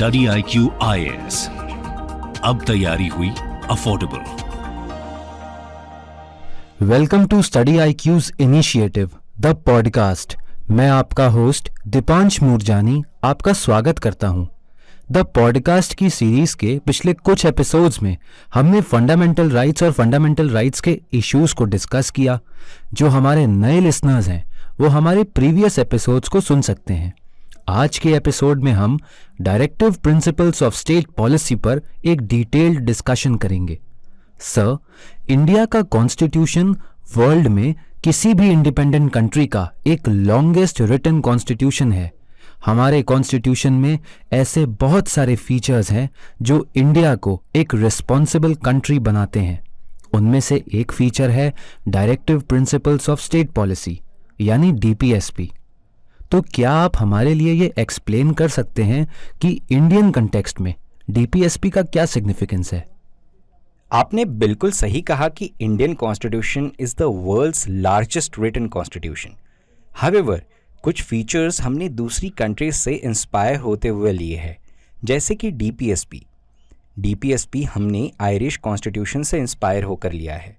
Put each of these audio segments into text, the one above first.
Study IQ IAS, अब तैयारी हुई affordable. Welcome to study IQ's initiative the podcast. मैं आपका होस्ट दीपांश मूरजानी आपका स्वागत करता हूं। द पॉडकास्ट की सीरीज के पिछले कुछ एपिसोड्स में हमने फंडामेंटल राइट्स और फंडामेंटल राइट्स के इश्यूज को डिस्कस किया। जो हमारे नए लिसनर्स हैं वो हमारे प्रीवियस एपिसोड्स को सुन सकते हैं। आज के एपिसोड में हम directive principles of state policy पर एक डिटेल्ड डिस्कशन करेंगे। सर, इंडिया का कॉन्स्टिट्यूशन वर्ल्ड में किसी भी इंडिपेंडेंट कंट्री का एक लॉन्गेस्ट रिटन कॉन्स्टिट्यूशन है। हमारे कॉन्स्टिट्यूशन में ऐसे बहुत सारे फीचर्स हैं जो इंडिया को एक रिस्पॉन्सिबल कंट्री बनाते हैं। उनमें से एक फीचर है directive principles of state policy यानी DPSP। तो क्या आप हमारे लिए ये एक्सप्लेन कर सकते हैं कि इंडियन कंटेक्स्ट में DPSP का क्या सिग्निफिकेंस है? आपने बिल्कुल सही कहा कि Indian constitution is the world's largest written constitution. However, कुछ फीचर्स हमने दूसरी कंट्रीज से इंस्पायर होते हुए लिए हैं, जैसे कि DPSP। DPSP हमने आयरिश कॉन्स्टिट्यूशन से इंस्पायर होकर लिया है।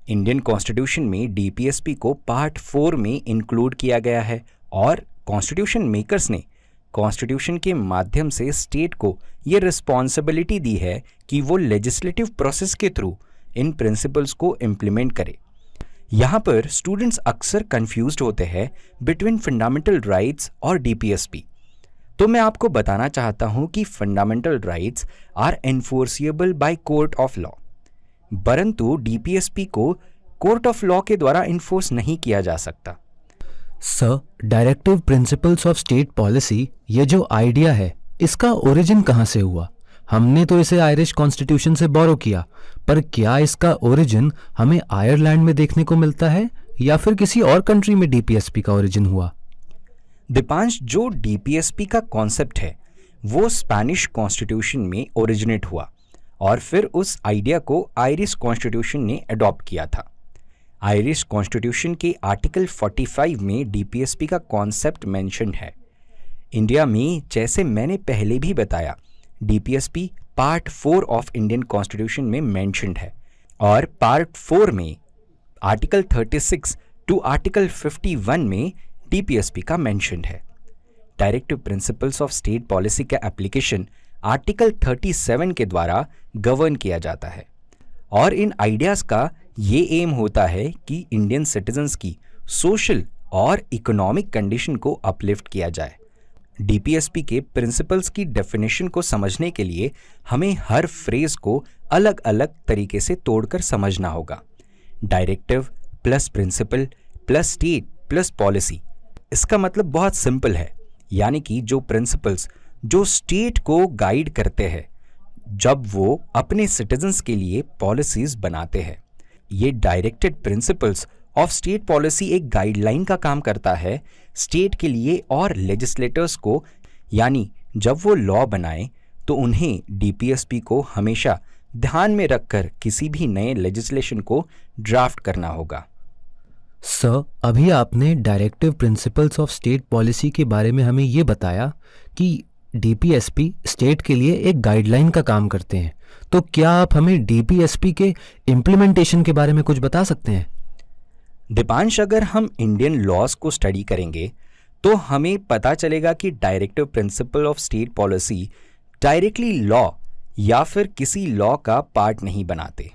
इंडियन कॉन्स्टिट्यूशन में DPSP को पार्ट 4 में इंक्लूड किया गया है और कॉन्स्टिट्यूशन मेकर्स ने कॉन्स्टिट्यूशन के माध्यम से स्टेट को ये रिस्पॉन्सिबिलिटी दी है कि वो लेजिस्लेटिव प्रोसेस के थ्रू इन प्रिंसिपल्स को इम्प्लीमेंट करे। यहाँ पर स्टूडेंट्स अक्सर कंफ्यूज्ड होते हैं बिटवीन फंडामेंटल राइट्स और DPSP। तो मैं आपको बताना चाहता हूँ कि fundamental rights are enforceable by court of law, परंतु DPSP को कोर्ट ऑफ लॉ के द्वारा इन्फोर्स नहीं किया जा सकता। Sir, directive principles of state policy ये जो आइडिया है इसका ओरिजिन कहाँ से हुआ? हमने तो इसे आयरिश कॉन्स्टिट्यूशन से बोरो किया, पर क्या इसका ओरिजिन हमें आयरलैंड में देखने को मिलता है या फिर किसी और कंट्री में DPSP का ओरिजिन हुआ? दीपांश, जो DPSP का कॉन्सेप्ट है वो स्पेनिश कॉन्स्टिट्यूशन में ओरिजिनेट हुआ और फिर उस आइडिया को आयरिश कॉन्स्टिट्यूशन ने अडॉप्ट किया था। आयरिश कॉन्स्टिट्यूशन के आर्टिकल 45 में DPSP का कॉन्सेप्ट मेंशन्ड है। इंडिया में, जैसे मैंने पहले भी बताया, DPSP part 4 of Indian constitution में मेंशन्ड है और पार्ट 4 में आर्टिकल 36 टू आर्टिकल 51 में DPSP का मेंशन्ड है। Directive principles of state policy का एप्लीकेशन आर्टिकल 37 के द्वारा गवर्न किया जाता है और इन आइडियाज़ का ये एम होता है कि इंडियन सिटीजन्स की सोशल और इकोनॉमिक कंडीशन को अपलिफ्ट किया जाए। DPSP के प्रिंसिपल्स की डेफिनेशन को समझने के लिए हमें हर फ्रेज को अलग अलग तरीके से तोड़कर समझना होगा। Directive plus principle plus state plus policy, इसका मतलब बहुत सिंपल है, यानी कि जो प्रिंसिपल्स जो स्टेट को गाइड करते हैं जब वो अपने सिटीजन्स के लिए पॉलिसीज बनाते हैं। ये directed principles of state policy एक गाइडलाइन का काम करता है स्टेट के लिए और लेजिस्लेटर्स को, यानी जब वो लॉ बनाएं तो उन्हें DPSP को हमेशा ध्यान में रखकर किसी भी नए लेजिस्लेशन को ड्राफ्ट करना होगा। सर, अभी आपने directive principles of state policy के बारे में हमें ये बताया कि DPSP स्टेट के लिए एक गाइडलाइन का काम करते हैं, तो क्या आप हमें DPSP के इम्प्लीमेंटेशन के बारे में कुछ बता सकते हैं? दीपांश, अगर हम इंडियन लॉज को स्टडी करेंगे तो हमें पता चलेगा कि directive principle of state policy directly law या फिर किसी लॉ का पार्ट नहीं बनाते,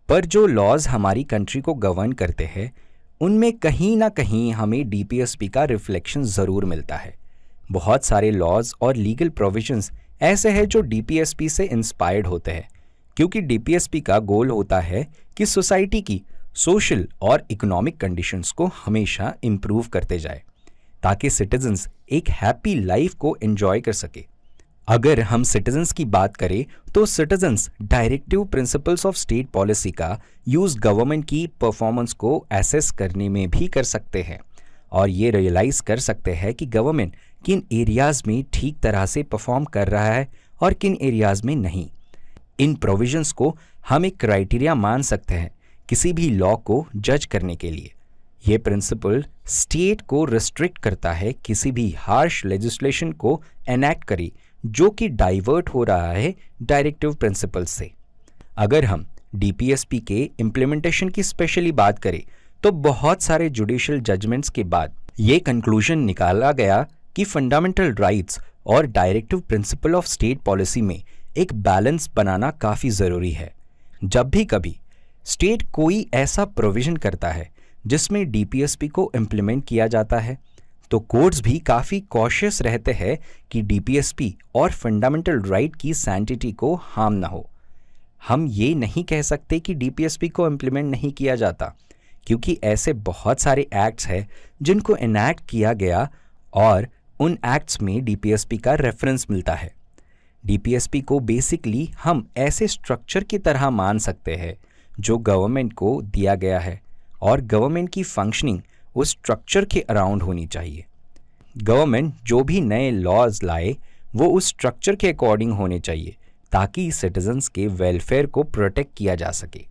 पर जो लॉज हमारी कंट्री को गवर्न करते हैं उनमें कहीं ना कहीं हमें DPSP का रिफ्लेक्शन ज़रूर मिलता है। बहुत सारे लॉज और लीगल प्रोविजंस ऐसे हैं जो DPSP से इंस्पायर्ड होते हैं, क्योंकि DPSP का गोल होता है कि सोसाइटी की सोशल और इकोनॉमिक कंडीशंस को हमेशा इम्प्रूव करते जाए ताकि सिटीजन्स एक हैप्पी लाइफ को एंजॉय कर सके। अगर हम सिटीजन्स की बात करें तो citizens directive principles of state policy का यूज़ गवर्नमेंट की परफॉर्मेंस को एसेस करने में भी कर सकते हैं और ये रियलाइज़ कर सकते हैं कि गवर्नमेंट किन एरियाज़ में ठीक तरह से परफॉर्म कर रहा है और किन एरियाज़ में नहीं। इन प्रोविजंस को हम एक क्राइटेरिया मान सकते हैं किसी भी लॉ को जज करने के लिए। ये प्रिंसिपल स्टेट को रिस्ट्रिक्ट करता है किसी भी हार्श लेजिस्लेशन को एनैक्ट करे जो कि डाइवर्ट हो रहा है डायरेक्टिव प्रिंसिपल से। अगर हम डीपीएसपी के इम्प्लीमेंटेशन की स्पेशली बात करें तो बहुत सारे जुडिशियल जजमेंट्स के बाद ये कंक्लूजन निकाला गया कि फंडामेंटल राइट्स और directive principle of state policy में एक बैलेंस बनाना काफ़ी ज़रूरी है। जब भी कभी स्टेट कोई ऐसा प्रोविज़न करता है जिसमें डीपीएसपी को इम्प्लीमेंट किया जाता है तो कोर्ट्स भी काफ़ी कॉशियस रहते हैं कि डीपीएसपी और फंडामेंटल राइट की सैंटिटी को हार्म ना हो। हम ये नहीं कह सकते कि डीपीएसपी को इम्प्लीमेंट नहीं किया जाता, क्योंकि ऐसे बहुत सारे एक्ट्स हैं जिनको इनैक्ट किया गया और उन एक्ट्स में डीपीएसपी का रेफरेंस मिलता है। डीपीएसपी को बेसिकली हम ऐसे स्ट्रक्चर की तरह मान सकते हैं जो गवर्नमेंट को दिया गया है और गवर्नमेंट की फंक्शनिंग उस स्ट्रक्चर के अराउंड होनी चाहिए। गवर्नमेंट जो भी नए लॉज लाए वो उस स्ट्रक्चर के अकॉर्डिंग होने चाहिए ताकि सिटीजन्स के वेलफेयर को प्रोटेक्ट किया जा सके।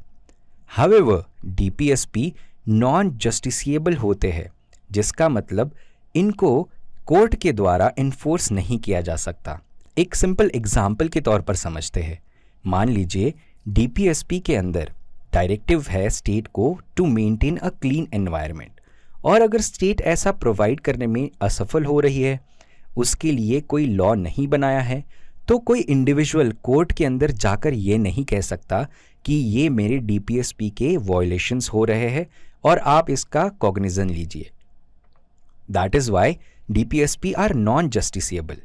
हावेवर डीपीएसपी नॉन जस्टिसिएबल होते हैं, जिसका मतलब इनको कोर्ट के द्वारा इन्फोर्स नहीं किया जा सकता। एक सिंपल एग्जाम्पल के तौर पर समझते हैं। मान लीजिए डीपीएसपी के अंदर डायरेक्टिव है स्टेट को to maintain a clean environment, और अगर स्टेट ऐसा प्रोवाइड करने में असफल हो रही है, उसके लिए कोई लॉ नहीं बनाया है, तो कोई इंडिविजुअल कोर्ट के अंदर जाकर ये नहीं कह सकता कि ये मेरे डीपीएसपी के वायलेशंस हो रहे हैं और आप इसका कॉग्निजन लीजिए। That is why DPSP are non justiciable,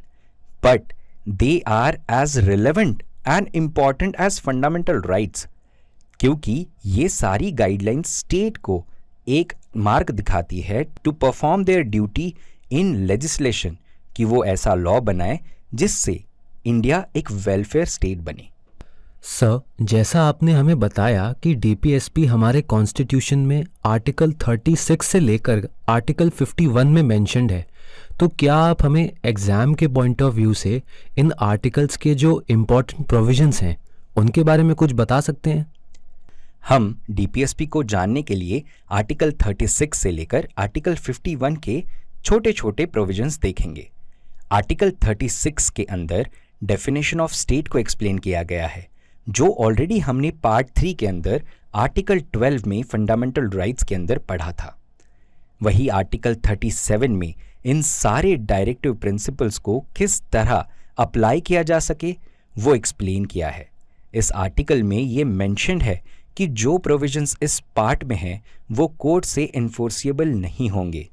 but they are as relevant and important as fundamental rights, क्योंकि ये सारी गाइडलाइंस स्टेट को एक मार्ग दिखाती है to perform their duty in legislation कि वो ऐसा लॉ बनाए जिससे इंडिया एक वेलफेयर स्टेट बने। सर, जैसा आपने हमें बताया कि डीपीएसपी हमारे कॉन्स्टिट्यूशन में आर्टिकल 36 से लेकर आर्टिकल 51 में मेंशन्ड है, तो क्या आप हमें एग्ज़ाम के पॉइंट ऑफ व्यू से इन आर्टिकल्स के जो इम्पोर्टेंट प्रोविजंस हैं उनके बारे में कुछ बता सकते हैं? हम डीपीएसपी को जानने के लिए आर्टिकल 36 से लेकर आर्टिकल 51 के छोटे छोटे प्रोविजंस देखेंगे। आर्टिकल 36 के अंदर डेफिनेशन ऑफ स्टेट को एक्सप्लेन किया गया है, जो ऑलरेडी हमने पार्ट 3 के अंदर आर्टिकल 12 में फंडामेंटल राइट्स के अंदर पढ़ा था। वही आर्टिकल 37 में इन सारे डायरेक्टिव प्रिंसिपल्स को किस तरह अप्लाई किया जा सके वो एक्सप्लेन किया है। इस आर्टिकल में ये मेंशन्ड है कि जो प्रोविजंस इस पार्ट में हैं वो कोर्ट से इन्फोर्सिएबल नहीं होंगे।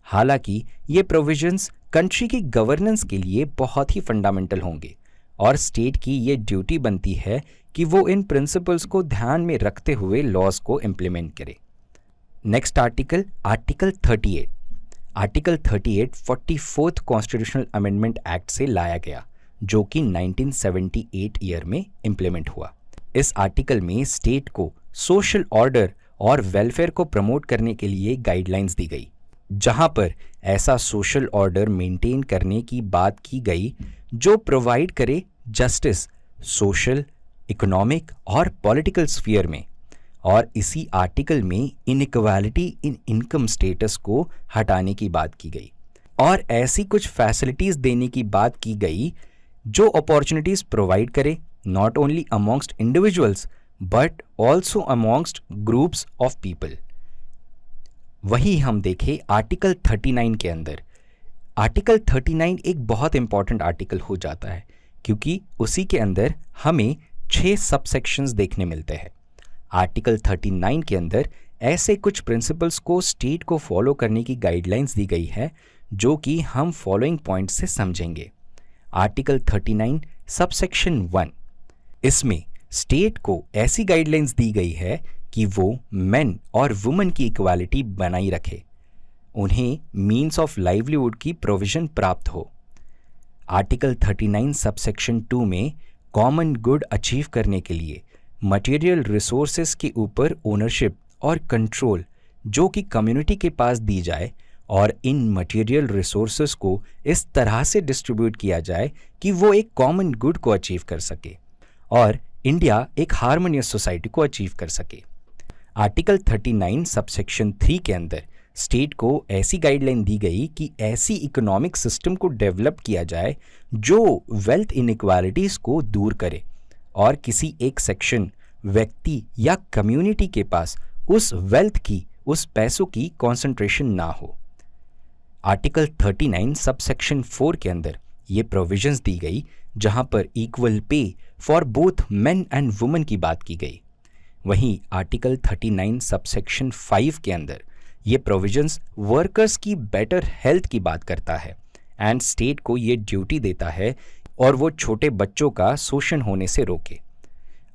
हालांकि ये प्रोविजंस कंट्री की गवर्नेंस के लिए बहुत ही फंडामेंटल होंगे और स्टेट की ये ड्यूटी बनती है कि वो इन प्रिंसिपल्स को ध्यान में रखते हुए लॉज को इम्प्लीमेंट करे। Next article, article 38। Article 38 44th constitutional amendment act से लाया गया, जो कि 1978 ईयर में इम्प्लीमेंट हुआ। इस आर्टिकल में स्टेट को सोशल ऑर्डर और वेलफेयर को प्रमोट करने के लिए गाइडलाइंस दी गई, जहां पर ऐसा सोशल ऑर्डर मेंटेन करने की बात की गई जो प्रोवाइड करे जस्टिस सोशल, इकोनॉमिक और पॉलिटिकल स्फीयर में। और इसी आर्टिकल में इनइक्वालिटी इन इनकम स्टेटस को हटाने की बात की गई और ऐसी कुछ फैसिलिटीज देने की बात की गई जो अपॉर्चुनिटीज प्रोवाइड करे not only amongst individuals but also amongst groups of people. वही हम देखें आर्टिकल 39 के अंदर। आर्टिकल 39 एक बहुत इंपॉर्टेंट आर्टिकल हो जाता है क्योंकि उसी के अंदर हमें 6 सबसेक्शंस देखने मिलते हैं। आर्टिकल 39 के अंदर ऐसे कुछ प्रिंसिपल्स को स्टेट को फॉलो करने की गाइडलाइंस दी गई है जो कि हम फॉलोइंग पॉइंट से समझेंगे। आर्टिकल 39 सबसेक्शन 1, इसमें स्टेट को ऐसी गाइडलाइंस दी गई है कि वो मेन और वुमेन की इक्वालिटी बनाई रखे, उन्हें मीन्स ऑफ लाइवलीहुड की प्रोविजन प्राप्त हो। आर्टिकल 39 सबसेक्शन 2 में कॉमन गुड अचीव करने के लिए मटेरियल रिसोर्सेज के ऊपर ओनरशिप और कंट्रोल जो कि कम्युनिटी के पास दी जाए और इन मटेरियल रिसोर्सेज को इस तरह से डिस्ट्रीब्यूट किया जाए कि वो एक कॉमन गुड को अचीव कर सके और इंडिया एक हार्मोनियस सोसाइटी को अचीव कर सके। आर्टिकल 39 सबसेक्शन 3 के अंदर स्टेट को ऐसी गाइडलाइन दी गई कि ऐसी इकोनॉमिक सिस्टम को डेवलप किया जाए जो वेल्थ इनइक्वालिटीज़ को दूर करे और किसी एक सेक्शन, व्यक्ति या कम्युनिटी के पास उस वेल्थ की, उस पैसों की कंसंट्रेशन ना हो। आर्टिकल 39 सबसेक्शन 4 के अंदर ये प्रोविजंस दी गई जहां पर equal pay for both men and women की बात की गई। वहीं आर्टिकल 39 सबसेक्शन 5 के अंदर ये प्रोविजंस वर्कर्स की बेटर हेल्थ की बात करता है एंड स्टेट को ये ड्यूटी देता है और वो छोटे बच्चों का शोषण होने से रोके।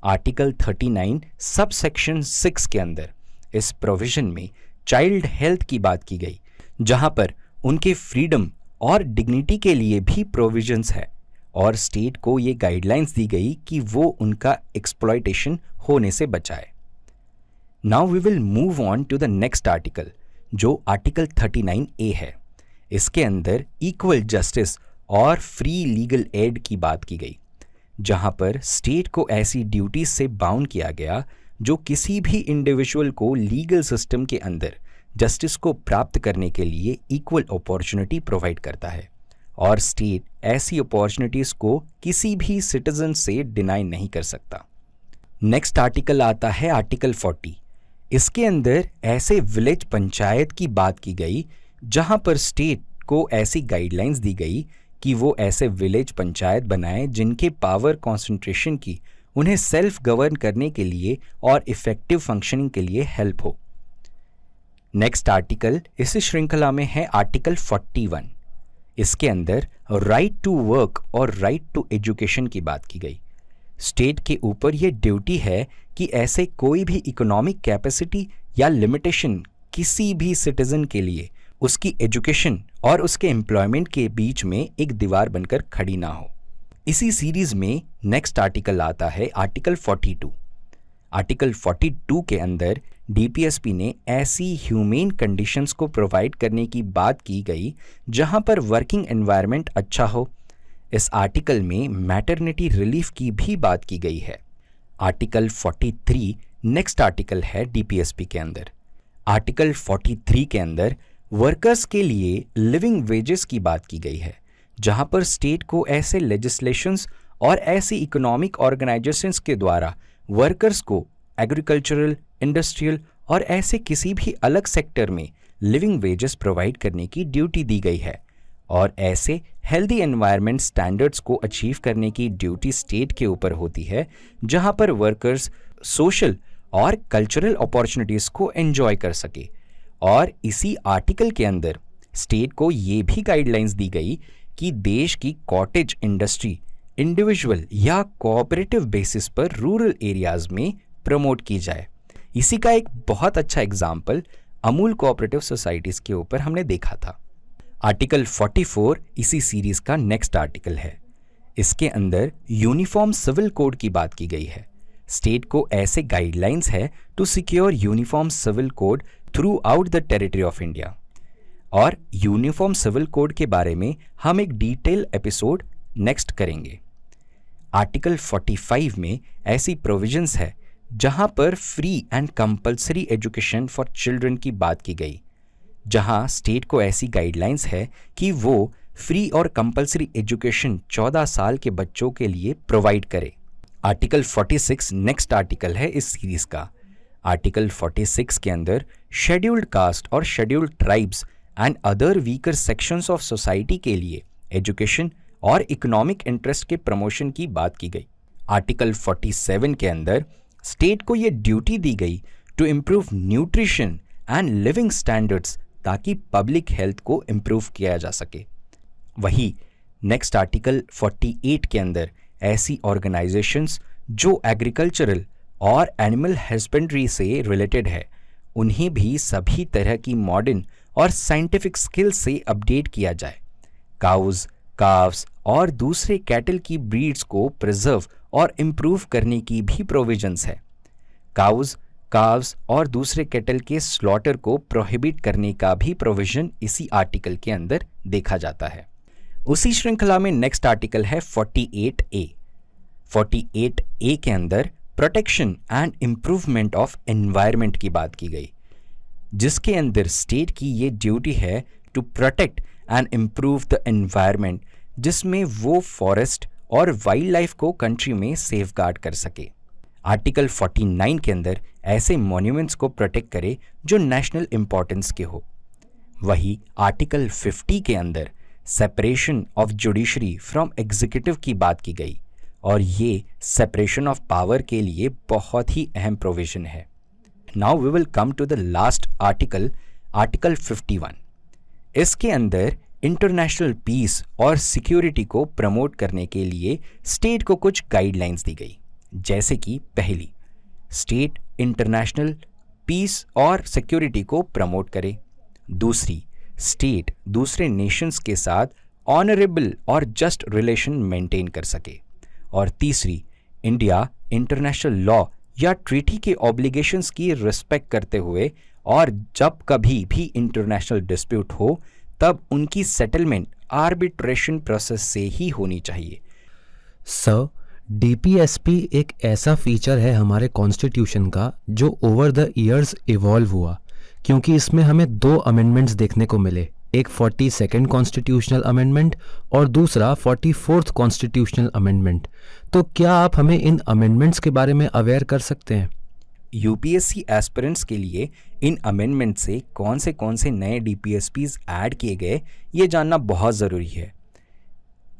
आर्टिकल 39 सबसेक्शन 6 के अंदर इस प्रोविजन में चाइल्ड हेल्थ की बात की गई जहां पर उनके फ्रीडम और डिग्निटी के लिए भी प्रोविजंस है और स्टेट को ये गाइडलाइंस दी गई कि वो उनका एक्सप्लॉयटेशन होने से बचाए। Now we will move on to the next article जो आर्टिकल 39A है। इसके अंदर इक्वल जस्टिस और फ्री लीगल एड की बात की गई जहां पर स्टेट को ऐसी ड्यूटीज से बाउंड किया गया जो किसी भी इंडिविजुअल को लीगल सिस्टम के अंदर जस्टिस को प्राप्त करने के लिए इक्वल अपॉर्चुनिटी प्रोवाइड करता है और स्टेट ऐसी अपॉर्चुनिटीज को किसी भी सिटीजन से डिनाई नहीं कर सकता। नेक्स्ट आर्टिकल आता है आर्टिकल 40। इसके अंदर ऐसे विलेज पंचायत की बात की गई जहां पर स्टेट को ऐसी गाइडलाइंस दी गई कि वो ऐसे विलेज पंचायत बनाए जिनके पावर कंसंट्रेशन की उन्हें सेल्फ गवर्न करने के लिए और इफेक्टिव फंक्शनिंग के लिए हेल्प हो। नेक्स्ट आर्टिकल इस श्रृंखला में है आर्टिकल 41। इसके अंदर राइट टू वर्क और राइट टू एजुकेशन की बात की गई। स्टेट के ऊपर यह ड्यूटी है कि ऐसे कोई भी इकोनॉमिक कैपेसिटी या लिमिटेशन किसी भी सिटीजन के लिए उसकी एजुकेशन और उसके एम्प्लॉयमेंट के बीच में एक दीवार बनकर खड़ी ना हो। इसी सीरीज में नेक्स्ट आर्टिकल आता है आर्टिकल 42। आर्टिकल 42 के अंदर डीपीएसपी ने ऐसी ह्यूमेन कंडीशंस को प्रोवाइड करने की बात की गई जहां पर वर्किंग एनवायरनमेंट अच्छा हो। इस आर्टिकल में मैटरनिटी रिलीफ की भी बात की गई है। आर्टिकल 43 नेक्स्ट आर्टिकल है डीपीएसपी के अंदर। आर्टिकल 43 के अंदर वर्कर्स के लिए लिविंग वेजेस की बात की गई है जहां पर स्टेट को ऐसे लेजिस्लेशंस और ऐसी इकोनॉमिक ऑर्गेनाइजेशंस के द्वारा वर्कर्स को एग्रीकल्चरल, इंडस्ट्रियल और ऐसे किसी भी अलग सेक्टर में लिविंग वेजेस प्रोवाइड करने की ड्यूटी दी गई है और ऐसे हेल्दी एनवायरनमेंट स्टैंडर्ड्स को अचीव करने की ड्यूटी स्टेट के ऊपर होती है जहां पर वर्कर्स सोशल और कल्चरल अपॉर्चुनिटीज को एंजॉय कर सके। और इसी आर्टिकल के अंदर स्टेट को ये भी गाइडलाइंस दी गई कि देश की कॉटेज इंडस्ट्री इंडिविजुअल या कोऑपरेटिव बेसिस पर रूरल एरियाज में प्रमोट की जाए। इसी का एक बहुत अच्छा एग्जाम्पल अमूल कोऑपरेटिव सोसाइटीज के ऊपर हमने देखा था। आर्टिकल 44 इसी सीरीज का नेक्स्ट आर्टिकल है। इसके अंदर यूनिफॉर्म सिविल कोड की बात की गई है। स्टेट को ऐसे गाइडलाइंस है to secure uniform civil code throughout the territory of India. और यूनिफॉर्म सिविल कोड के बारे में हम एक डिटेल एपिसोड नेक्स्ट करेंगे। आर्टिकल 45 में ऐसी प्रोविजंस है जहां पर free and compulsory education for children की बात की गई, जहां स्टेट को ऐसी गाइडलाइंस है कि वो फ्री और कंपल्सरी एजुकेशन 14 साल के बच्चों के लिए प्रोवाइड करे। आर्टिकल 46 नेक्स्ट आर्टिकल है इस सीरीज का। आर्टिकल 46 के अंदर शेड्यूल्ड कास्ट और scheduled tribes and other weaker sections of society के लिए एजुकेशन और इकोनॉमिक इंटरेस्ट के प्रमोशन की बात की गई। आर्टिकल 47 के अंदर स्टेट को यह ड्यूटी दी गई to improve nutrition and living standards ताकि पब्लिक हेल्थ को इम्प्रूव किया जा सके। वही नेक्स्ट आर्टिकल 48 के अंदर ऐसी ऑर्गेनाइजेशंस जो एग्रीकल्चरल और एनिमल हस्बेंड्री से रिलेटेड है उन्हें भी सभी तरह की मॉडर्न और साइंटिफिक स्किल से अपडेट किया जाए। काउज, काव्स और दूसरे कैटल की ब्रीड्स को प्रिजर्व और इम्प्रूव करने की भी प्रोविजंस है। काउज, काव्स और दूसरे कैटल के स्लॉटर को प्रोहिबिट करने का भी प्रोविजन इसी आर्टिकल के अंदर देखा जाता है। उसी श्रृंखला में नेक्स्ट आर्टिकल है 48A। 48A के अंदर protection and improvement of environment की बात की गई, जिसके अंदर स्टेट की ये ड्यूटी है to protect and improve the environment, जिसमें वो फॉरेस्ट और वाइल्ड लाइफ को कंट्री में सेफगार्ड कर सके। आर्टिकल 49 के अंदर ऐसे मॉन्यूमेंट्स को प्रोटेक्ट करे जो नेशनल इंपॉर्टेंस के हो। वही आर्टिकल 50 के अंदर separation of judiciary from executive की बात की गई और ये सेपरेशन ऑफ पावर के लिए बहुत ही अहम प्रोविजन है। Now we will come to the last article, article 51। इसके अंदर इंटरनेशनल पीस और सिक्योरिटी को प्रमोट करने के लिए स्टेट को कुछ गाइडलाइंस दी गई, जैसे कि पहली, स्टेट इंटरनेशनल पीस और सिक्योरिटी को प्रमोट करे। दूसरी, स्टेट दूसरे नेशंस के साथ ऑनरेबल और जस्ट रिलेशन मेंटेन कर सके। और तीसरी, इंडिया इंटरनेशनल लॉ या ट्रीटी के ऑब्लिगेशंस की रिस्पेक्ट करते हुए और जब कभी भी इंटरनेशनल डिस्प्यूट हो तब उनकी सेटलमेंट आर्बिट्रेशन प्रोसेस से ही होनी चाहिए। सर, डीपीएसपी एक ऐसा फीचर है हमारे कॉन्स्टिट्यूशन का जो ओवर द ईयर्स इवॉल्व हुआ, क्योंकि इसमें हमें 2 अमेंडमेंट्स देखने को मिले, एक 42nd कॉन्स्टिट्यूशनल अमेंडमेंट और दूसरा 44th कॉन्स्टिट्यूशनल अमेंडमेंट। तो क्या आप हमें इन अमेंडमेंट्स के बारे में अवेयर कर सकते हैं? यूपीएससी एस्पिरेंट्स के लिए इन अमेंडमेंट से कौन से नए डीपीएसपीज ऐड किए गए ये जानना बहुत ज़रूरी है।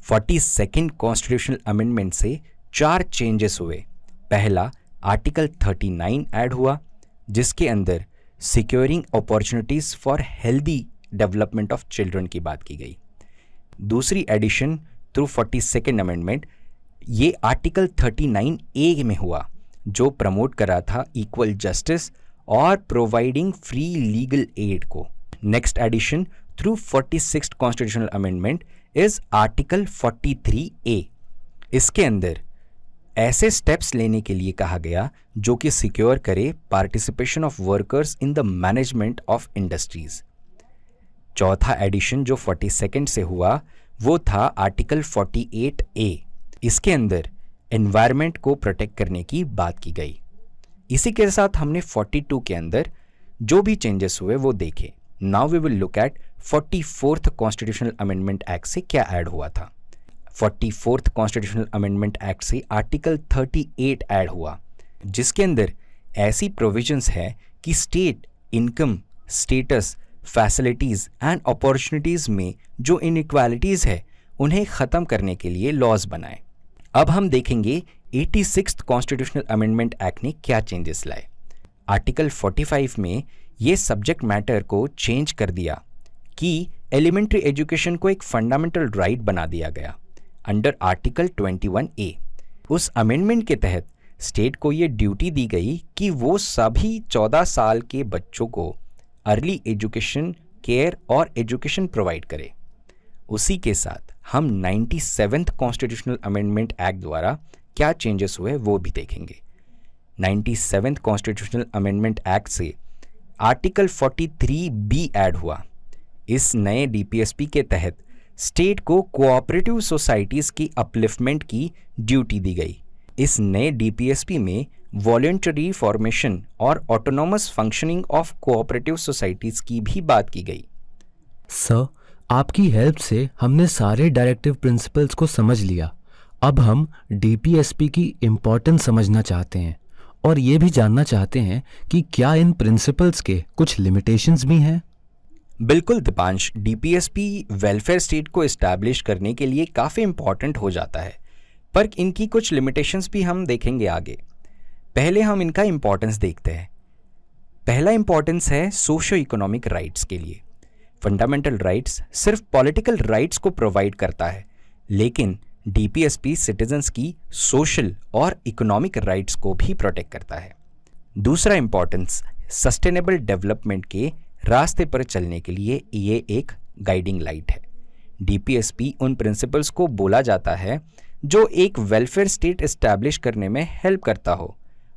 42nd कॉन्स्टिट्यूशनल अमेंडमेंट से 4 चेंजेस हुए। पहला, आर्टिकल 39 ऐड हुआ, जिसके अंदर securing opportunities for healthy development of children की बात की गई। दूसरी एडिशन थ्रू 42nd अमेंडमेंट, ये आर्टिकल 39A में हुआ, जो प्रमोट करा था इक्वल जस्टिस और प्रोवाइडिंग फ्री लीगल एड को। Next addition through 46th constitutional amendment is article 43A। इसके अंदर ऐसे स्टेप्स लेने के लिए कहा गया जो कि सिक्योर करे participation of workers in the management of industries. चौथा एडिशन जो 42nd से हुआ वो था आर्टिकल 48A। इसके अंदर एनवायरनमेंट को प्रोटेक्ट करने की बात की गई। इसी के साथ हमने 42 के अंदर जो भी चेंजेस हुए वो देखे। Now we will look at 44th constitutional amendment act से क्या ऐड हुआ था। 44th कॉन्स्टिट्यूशनल अमेंडमेंट एक्ट से आर्टिकल 38 ऐड हुआ, जिसके अंदर ऐसी प्रोविजंस है कि state income, status, facilities and opportunities में जो इनइक्वालिटीज़ है उन्हें ख़त्म करने के लिए लॉज बनाए। अब हम देखेंगे 86th कॉन्स्टिट्यूशनल अमेंडमेंट एक्ट ने क्या चेंजेस लाए। आर्टिकल 45 में ये सब्जेक्ट मैटर को चेंज कर दिया कि एलिमेंट्री एजुकेशन को एक फंडामेंटल राइट बना दिया गया अंडर आर्टिकल 21A। उस अमेंडमेंट के तहत स्टेट को ये ड्यूटी दी गई कि वो सभी 14 साल के बच्चों को अर्ली एजुकेशन, केयर और एजुकेशन प्रोवाइड करे। उसी के साथ हम 97th कॉन्स्टिट्यूशनल अमेंडमेंट एक्ट द्वारा क्या चेंजेस हुए वो भी देखेंगे। 97th कॉन्स्टिट्यूशनल अमेंडमेंट एक्ट से आर्टिकल 43B ऐड हुआ। इस नए डीपीएसपी के तहत स्टेट को कोऑपरेटिव सोसाइटीज़ की अपलिफ्टमेंट की ड्यूटी दी गई। इस नए डीपीएसपी में वॉलंटरी फॉर्मेशन और autonomous functioning of cooperative societies की भी बात की गई। सर, आपकी हेल्प से हमने सारे डायरेक्टिव प्रिंसिपल्स को समझ लिया। अब हम डीपीएसपी की इम्पोर्टेंस समझना चाहते हैं और ये भी जानना चाहते हैं कि क्या इन प्रिंसिपल्स के कुछ लिमिटेशंस भी हैं। बिल्कुल दीपांश, डीपीएसपी वेलफेयर स्टेट को इस्टेब्लिश करने के लिए काफ़ी इम्पॉर्टेंट हो जाता है, पर इनकी कुछ लिमिटेशंस भी हम देखेंगे आगे। पहले हम इनका इम्पॉर्टेंस देखते हैं। पहला इम्पॉर्टेंस है सोशो इकोनॉमिक राइट्स के लिए। फंडामेंटल राइट्स सिर्फ पॉलिटिकल राइट्स को प्रोवाइड करता है, लेकिन डीपीएसपी सिटीजन्स की सोशल और इकोनॉमिक राइट्स को भी प्रोटेक्ट करता है। दूसरा इम्पॉर्टेंस सस्टेनेबल डेवलपमेंट के रास्ते पर चलने के लिए ये एक गाइडिंग लाइट है। डीपीएसपी उन प्रिंसिपल्स को बोला जाता है जो एक वेलफेयर स्टेट इस्टेब्लिश करने में हेल्प करता हो,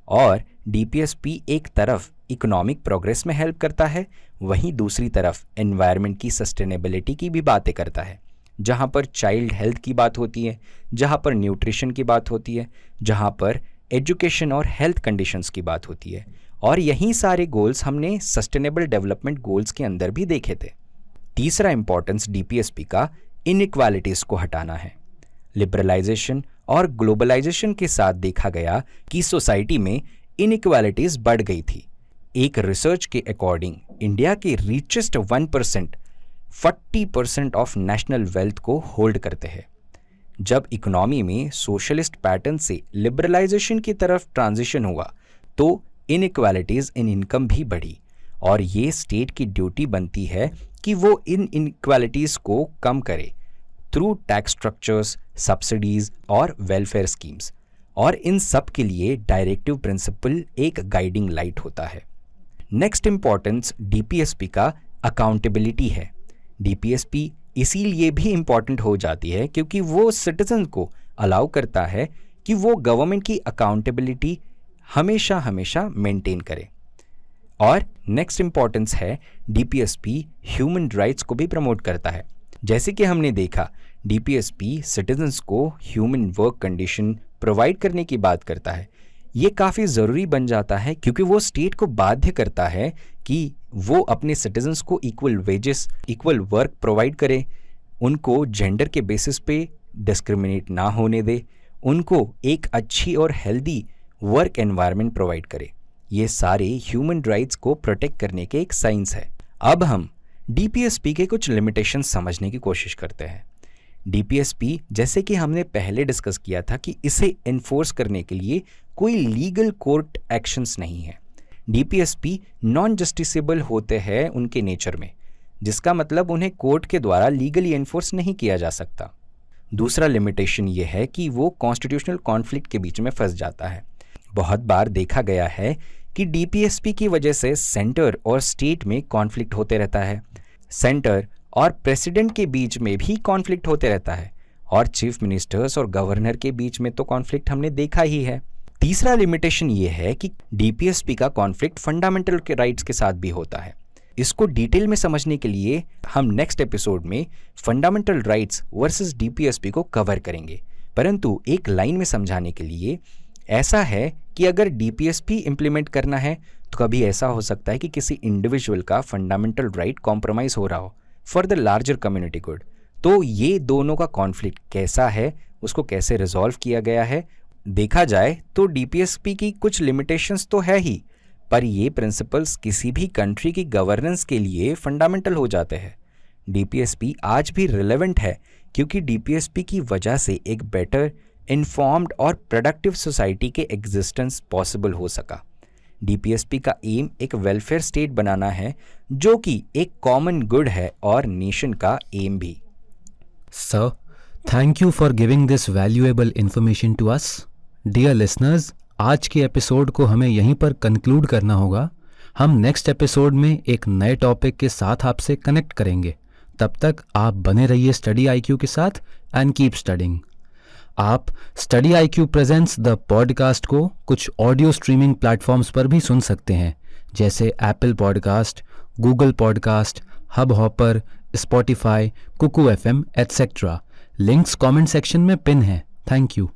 और डीपीएसपी एक तरफ इकोनॉमिक प्रोग्रेस में हेल्प करता है, वहीं दूसरी तरफ एनवायरनमेंट की सस्टेनेबिलिटी की भी बातें करता है। जहाँ पर चाइल्ड हेल्थ की बात होती है, जहाँ पर न्यूट्रिशन की बात होती है, जहाँ पर एजुकेशन और हेल्थ कंडीशंस की बात होती है, और यही सारे गोल्स हमने सस्टेनेबल डेवलपमेंट गोल्स के अंदर भी देखे थे। तीसरा इंपॉर्टेंस डीपीएसपी का इनइक्वालिटीज़ को हटाना है। लिबरलाइजेशन और ग्लोबलाइजेशन के साथ देखा गया कि सोसाइटी में इनइक्वालिटीज़ बढ़ गई थी। एक रिसर्च के अकॉर्डिंग इंडिया के रिचेस्ट 1% 40% ऑफ नेशनल वेल्थ को होल्ड करते हैं। जब इकोनॉमी में सोशलिस्ट पैटर्न से लिबरलाइजेशन की तरफ ट्रांजिशन हुआ तो इनइक्वालिटीज़ इन इनकम भी बढ़ी और ये स्टेट की ड्यूटी बनती है कि वो इन इनइक्वालिटीज़ को कम करे थ्रू टैक्स स्ट्रक्चर्स, सब्सिडीज़ और वेलफेयर स्कीम्स। और इन सब के लिए डायरेक्टिव प्रिंसिपल एक गाइडिंग लाइट होता है। नेक्स्ट इंपॉर्टेंस डीपीएसपी का अकाउंटेबिलिटी है। डीपीएसपी इसीलिए भी इम्पॉर्टेंट हो जाती है क्योंकि वो सिटीजन को अलाउ करता है कि वो गवर्नमेंट की अकाउंटेबिलिटी हमेशा हमेशा मेंटेन करे। और नेक्स्ट इंपॉर्टेंस है डीपीएसपी ह्यूमन राइट्स को भी प्रमोट करता है। जैसे कि हमने देखा डीपीएसपी सिटीजन्स को ह्यूमन वर्क कंडीशन प्रोवाइड करने की बात करता है। ये काफ़ी ज़रूरी बन जाता है क्योंकि वो स्टेट को बाध्य करता है कि वो अपने सिटीजन्स को equal wages, equal work provide करे, उनको जेंडर के बेसिस पे डिस्क्रिमिनेट ना होने दे, उनको एक अच्छी और हेल्दी वर्क एनवायरनमेंट प्रोवाइड करे। ये सारे ह्यूमन राइट्स को प्रोटेक्ट करने के एक साइंस है। अब हम डीपीएसपी के कुछ लिमिटेशन समझने की कोशिश करते हैं। डीपीएसपी, जैसे कि हमने पहले डिस्कस किया था कि इसे एनफोर्स करने के लिए कोई लीगल कोर्ट एक्शंस नहीं है। डीपीएसपी नॉन जस्टिसेबल होते हैं उनके नेचर में, जिसका मतलब उन्हें कोर्ट के द्वारा लीगली एनफोर्स नहीं किया जा सकता। दूसरा लिमिटेशन ये है कि वो कॉन्स्टिट्यूशनल कॉन्फ्लिक्ट के बीच में फंस जाता है। बहुत बार देखा गया है कि डीपीएसपी की वजह से सेंटर और स्टेट में कॉन्फ्लिक्ट होते रहता है, सेंटर और प्रेसिडेंट के बीच में भी कॉन्फ्लिक्ट होते रहता है, और चीफ मिनिस्टर्स और गवर्नर के बीच में तो कॉन्फ्लिक्ट हमने देखा ही है। तीसरा लिमिटेशन ये है कि डीपीएसपी का कॉन्फ्लिक्ट फंडामेंटल के राइट्स के साथ भी होता है। इसको डिटेल में समझने के लिए हम नेक्स्ट एपिसोड में फंडामेंटल राइट्स वर्सेस डीपीएसपी को कवर करेंगे, परंतु एक लाइन में समझाने के लिए ऐसा है कि अगर डीपीएसपी इम्प्लीमेंट करना है तो कभी ऐसा हो सकता है कि किसी इंडिविजुअल का फंडामेंटल राइट कॉम्प्रोमाइज हो रहा हो for the larger community good. तो ये दोनों का कॉन्फ्लिक्ट कैसा है, उसको कैसे रिजॉल्व किया गया है, देखा जाए तो डीपीएसपी की कुछ लिमिटेशंस तो है ही, पर ये प्रिंसिपल्स किसी भी कंट्री की गवर्नेंस के लिए फंडामेंटल हो जाते हैं। डीपीएसपी आज भी रिलेवेंट है क्योंकि डीपीएसपी की वजह से एक बेटर इन्फॉर्म्ड और प्रोडक्टिव सोसाइटी के एग्जिस्टेंस पॉसिबल हो सका। डीपीएसपी का एम एक वेलफेयर स्टेट बनाना है जो कि एक कॉमन गुड है और नेशन का एम भी। Sir, thank you for giving this valuable information to us. Dear listeners, आज के एपिसोड को हमें यहीं पर कंक्लूड करना होगा। हम नेक्स्ट एपिसोड में एक नए टॉपिक के साथ आपसे कनेक्ट करेंगे। तब तक आप बने रहिए स्टडी आईक्यू के साथ एंड कीप स्टडिंग। आप study IQ presents the podcast को कुछ ऑडियो स्ट्रीमिंग प्लेटफॉर्म्स पर भी सुन सकते हैं, जैसे Apple podcast, Google podcast, Hubhopper, Spotify, Kuku FM, etcetera. Links comment section में पिन है। Thank you.